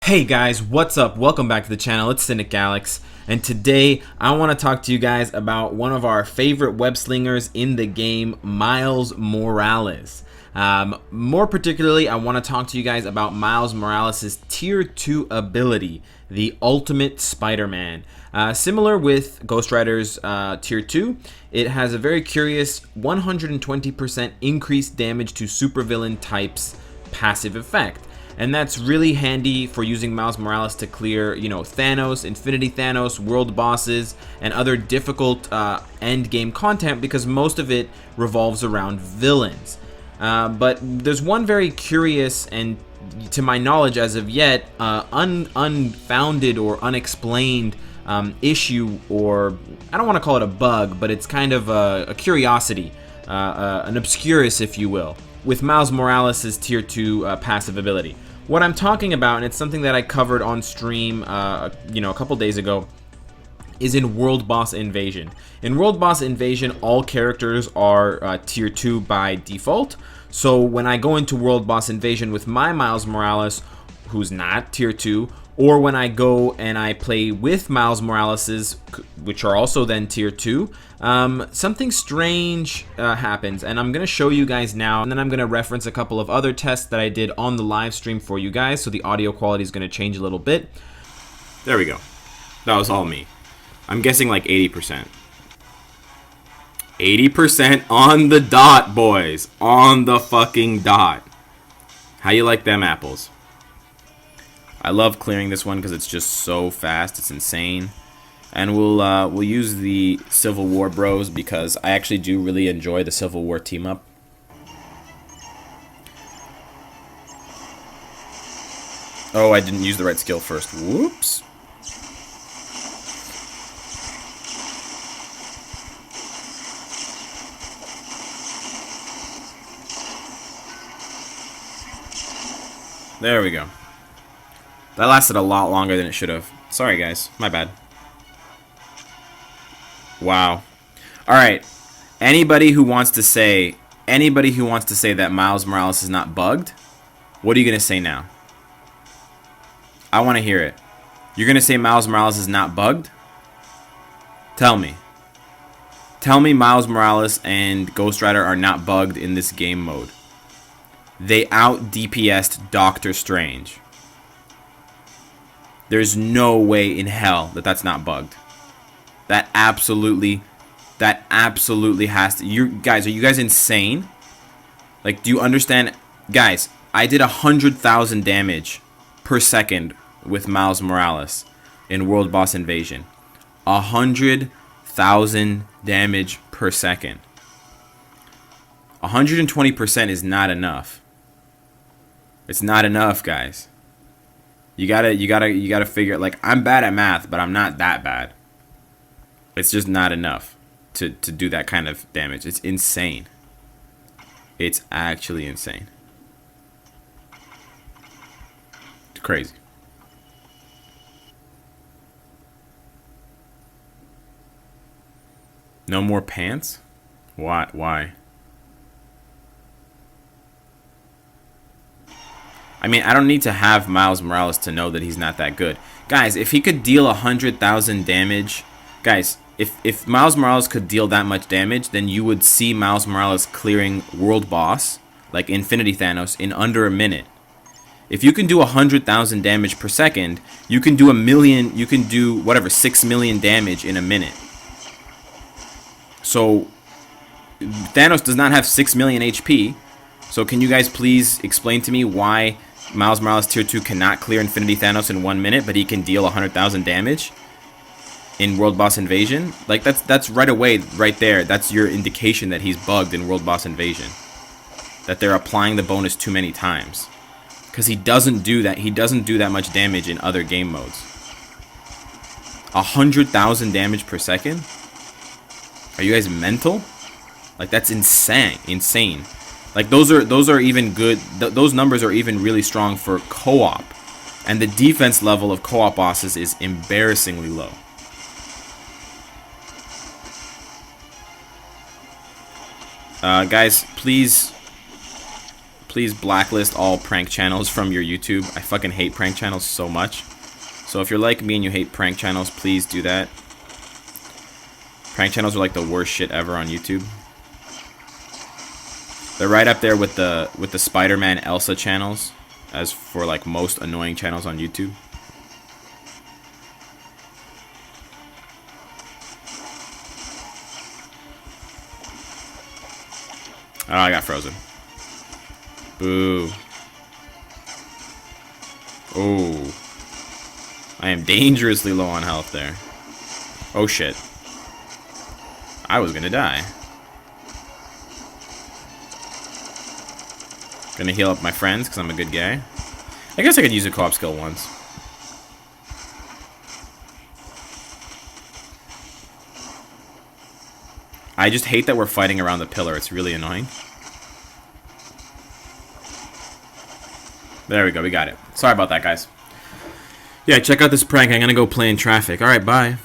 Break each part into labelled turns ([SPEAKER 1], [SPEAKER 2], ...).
[SPEAKER 1] Hey guys, what's up? Welcome back to the channel. It's Cynicalex, and today I want to talk to you guys about one of our favorite web slingers in the game, Miles Morales. More particularly, I want to talk to you guys about Miles Morales' Tier 2 ability, the Ultimate Spider-Man. Similar with Ghost Rider's Tier 2, it has a very curious 120% increased damage to supervillain types passive effect. And that's really handy for using Miles Morales to clear, Thanos, Infinity Thanos, world bosses, and other difficult end game content, because most of it revolves around villains. But there's one very curious and, to my knowledge as of yet, unfounded or unexplained issue, or I don't want to call it a bug, but it's kind of a curiosity, an obscurus, if you will, with Miles Morales' Tier 2 passive ability. What I'm talking about, and it's something that I covered on stream a couple days ago, is in World Boss Invasion. In World Boss Invasion, all characters are Tier 2 by default. So when I go into World Boss Invasion with my Miles Morales, who's not Tier 2, or when I go and I play with Miles Morales's, which are also then Tier 2, something strange happens, and I'm going to show you guys now, and then I'm going to reference a couple of other tests that I did on the live stream for you guys, so the audio quality is going to change a little bit. There we go. That was all me. I'm guessing like 80%. 80% on the dot, boys. On the fucking dot. How you like them apples? I love clearing this one because it's just so fast. It's insane. And we'll use the Civil War bros because I actually do really enjoy the Civil War team up. Oh, I didn't use the right skill first. Whoops. There we go. That lasted a lot longer than it should have. Sorry, guys. My bad. Wow. Alright. Anybody who wants to say that Miles Morales is not bugged, what are you going to say now? I want to hear it. You're going to say Miles Morales is not bugged? Tell me. Tell me Miles Morales and Ghost Rider are not bugged in this game mode. They out DPS'd Doctor Strange. There's no way in hell that that's not bugged. That absolutely has to. You guys, are you guys insane? Like, do you understand? Guys, I did 100,000 damage per second with Miles Morales in World Boss Invasion. 100,000 damage per second. 120% is not enough. It's not enough, guys. You gotta figure, like, I'm bad at math, but I'm not that bad. It's just not enough to do that kind of damage. It's insane. It's actually insane. It's crazy. No more pants? Why? I mean, I don't need to have Miles Morales to know that he's not that good. Guys, if he could deal 100,000 damage... Guys, if Miles Morales could deal that much damage, then you would see Miles Morales clearing World Boss, like Infinity Thanos, in under a minute. If you can do 100,000 damage per second, you can do 6 million damage in a minute. So, Thanos does not have 6 million HP. So can you guys please explain to me why Miles Morales Tier 2 cannot clear Infinity Thanos in 1 minute, but he can deal 100,000 damage in World Boss Invasion? Like, that's right away, right there. That's your indication that he's bugged in World Boss Invasion. That they're applying the bonus too many times. Because he doesn't do that. He doesn't do that much damage in other game modes. 100,000 damage per second? Are you guys mental? Like, that's insane. Like, those are even good. Those numbers are even really strong for co-op. And the defense level of co-op bosses is embarrassingly low. Guys, please please blacklist all prank channels from your YouTube. I fucking hate prank channels so much. So if you're like me and you hate prank channels, please do that. Prank channels are like the worst shit ever on YouTube. They're right up there with the Spider-Man Elsa channels as for like most annoying channels on YouTube. Oh, I got frozen. Boo. Oh. I am dangerously low on health there. Oh shit. I was gonna die. Gonna heal up my friends because I'm a good guy. I guess I could use a co-op skill once. I just hate that we're fighting around the pillar. It's really annoying. There we go. We got it. Sorry about that, guys. Yeah, check out this prank. I'm gonna go play in traffic. Alright, bye.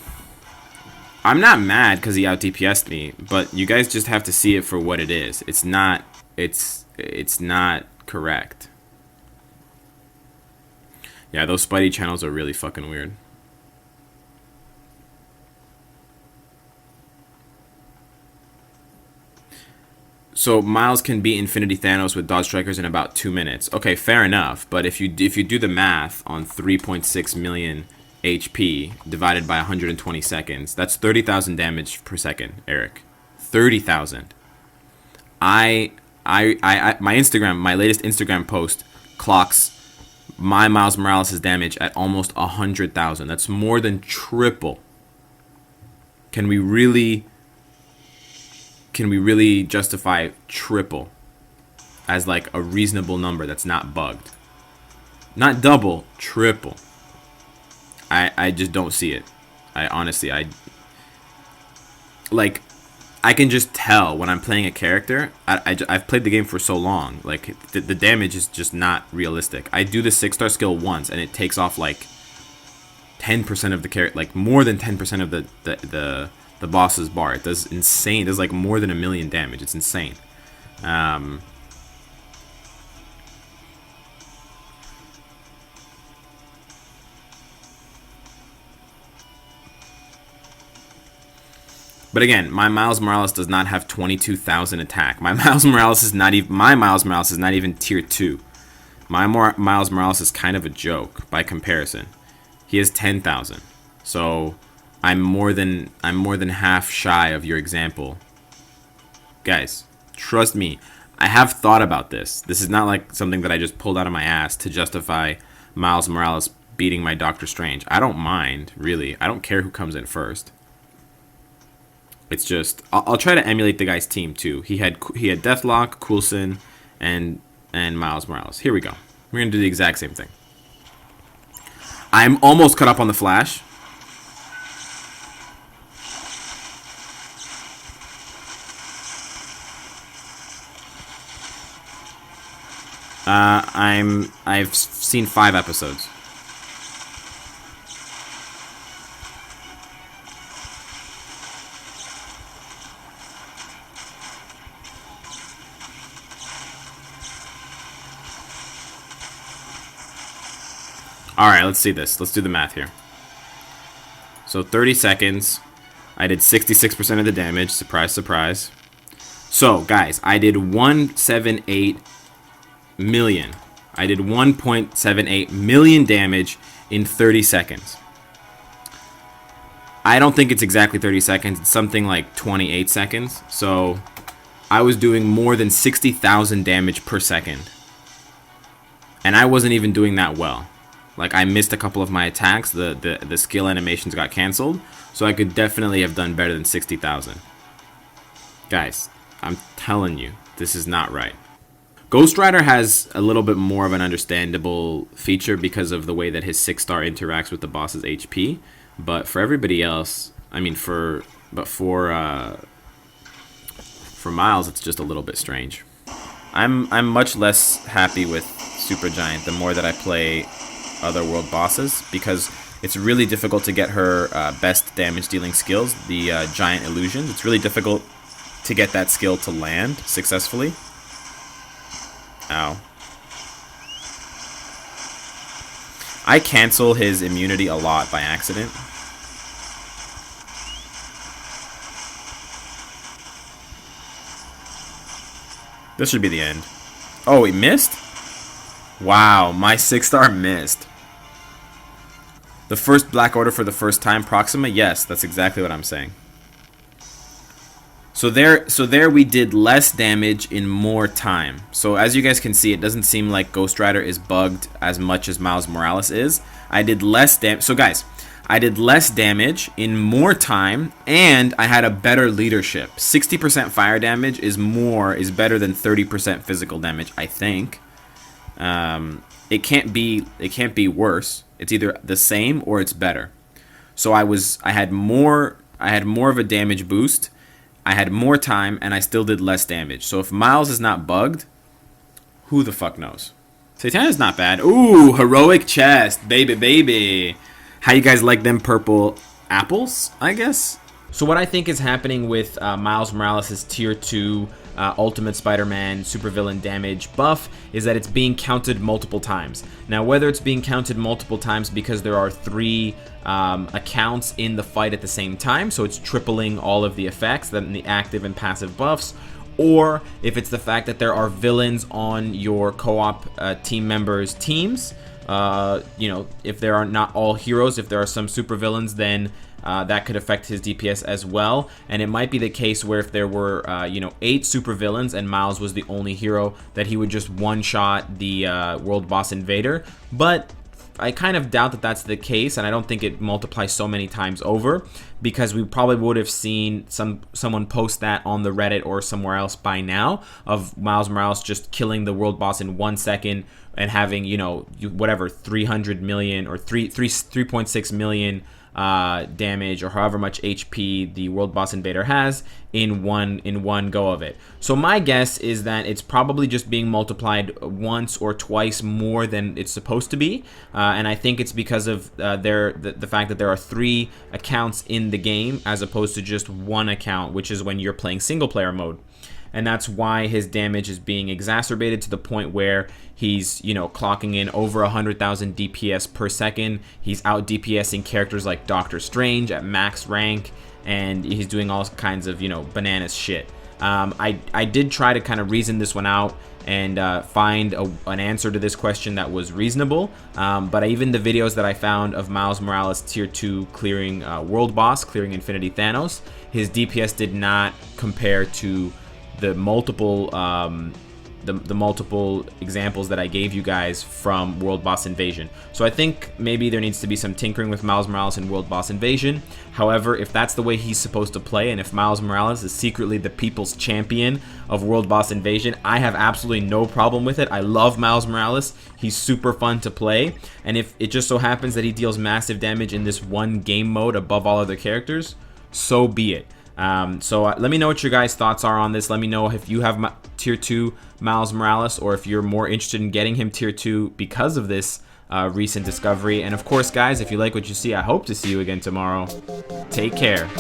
[SPEAKER 1] I'm not mad because he out DPS'd me, but you guys just have to see it for what it is. It's not correct. Yeah, those Spidey channels are really fucking weird. So Miles can beat Infinity Thanos with dodge strikers in about 2 minutes. Okay, fair enough. But if you do the math on 3.6 million HP divided by 120 seconds, that's 30,000 damage per second, Eric. 30,000. My Instagram, my latest Instagram post clocks my Miles Morales' damage at almost 100,000. That's more than triple. Can we really justify triple as like a reasonable number that's not bugged? Not double, triple. I just don't see it. I honestly, like, I can just tell when I'm playing a character. I've played the game for so long. Like, the damage is just not realistic. I do the 6-star skill once, and it takes off like 10% of the character, like more than 10% of the boss's bar. It does insane. It does like more than 1 million damage. It's insane. But again, my Miles Morales does not have 22,000 attack. My Miles Morales is not even tier 2. My Miles Morales is kind of a joke by comparison. He has 10,000. So I'm more than half shy of your example. Guys, trust me. I have thought about this. This is not like something that I just pulled out of my ass to justify Miles Morales beating my Doctor Strange. I don't mind, really. I don't care who comes in first. It's just I'll try to emulate the guy's team too. He had Deathlock, Coulson, and Miles Morales. Here we go. We're gonna do the exact same thing. I'm almost caught up on the Flash. I've seen 5 episodes. Alright, let's see this. Let's do the math here. So 30 seconds. I did 66% of the damage. Surprise, surprise. So, guys, I did 178 million. I did 1.78 million damage in 30 seconds. I don't think it's exactly 30 seconds. It's something like 28 seconds. So, I was doing more than 60,000 damage per second. And I wasn't even doing that well. Like, I missed a couple of my attacks. The skill animations got canceled. So I could definitely have done better than 60,000. Guys, I'm telling you, this is not right. Ghost Rider has a little bit more of an understandable feature because of the way that his 6-star interacts with the boss's HP. But for everybody else, I mean, for Miles, it's just a little bit strange. I'm much less happy with Supergiant the more that I play Otherworld bosses, because it's really difficult to get her best damage dealing skills, the Giant Illusions. It's really difficult to get that skill to land successfully. Ow. I cancel his immunity a lot by accident. This should be the end. Oh, he missed? Wow, my 6-star missed. The first Black Order for the first time, Proxima? Yes, that's exactly what I'm saying. So there we did less damage in more time. So as you guys can see, it doesn't seem like Ghost Rider is bugged as much as Miles Morales is. I did less damage. So guys, I did less damage in more time, and I had a better leadership. 60% fire damage is better than 30% physical damage, I think. It can't be worse. It's either the same or it's better. So I had more of a damage boost. I had more time, and I still did less damage. So if Miles is not bugged, who the fuck knows? Satana's not bad. Ooh, heroic chest, baby, baby. How you guys like them purple apples, I guess? So what I think is happening with Miles Morales' Tier 2 Ultimate Spider-Man supervillain damage buff is that it's being counted multiple times. Now, whether it's being counted multiple times because there are 3 accounts in the fight at the same time, so it's tripling all of the effects, then the active and passive buffs, or if it's the fact that there are villains on your co-op team members' teams. You know, if there are not all heroes, if there are some supervillains, then that could affect his DPS as well. And it might be the case where if there were, you know, 8 supervillains and Miles was the only hero, that he would just one-shot the World Boss Invader. But I kind of doubt that that's the case, and I don't think it multiplies so many times over, because we probably would have seen someone post that on the Reddit or somewhere else by now, of Miles Morales just killing the world boss in 1 second and having, you know, whatever 300 million or 3.6 million damage, or however much HP the world boss invader has in one go of it. So my guess is that it's probably just being multiplied once or twice more than it's supposed to be, and I think it's because of the fact that there are 3 accounts in the game as opposed to just 1 account, which is when you're playing single player mode. And that's why his damage is being exacerbated to the point where he's, you know, clocking in over 100,000 DPS per second. He's out DPSing characters like Doctor Strange at max rank, and he's doing all kinds of, you know, bananas shit. I did try to kind of reason this one out and find an answer to this question that was reasonable, but even the videos that I found of Miles Morales Tier 2 clearing World Boss, clearing Infinity Thanos, his DPS did not compare to the multiple the multiple examples that I gave you guys from World Boss Invasion. So I think maybe there needs to be some tinkering with Miles Morales in World Boss Invasion. However, if that's the way he's supposed to play, and if Miles Morales is secretly the people's champion of World Boss Invasion, I have absolutely no problem with it. I love Miles Morales. He's super fun to play, and if it just so happens that he deals massive damage in this one game mode above all other characters, so be it. So let me know what your guys' thoughts are on this. Let me know if you have Tier 2 Miles Morales, or if you're more interested in getting him Tier 2 because of this recent discovery. And of course, guys, if you like what you see, I hope to see you again tomorrow. Take care.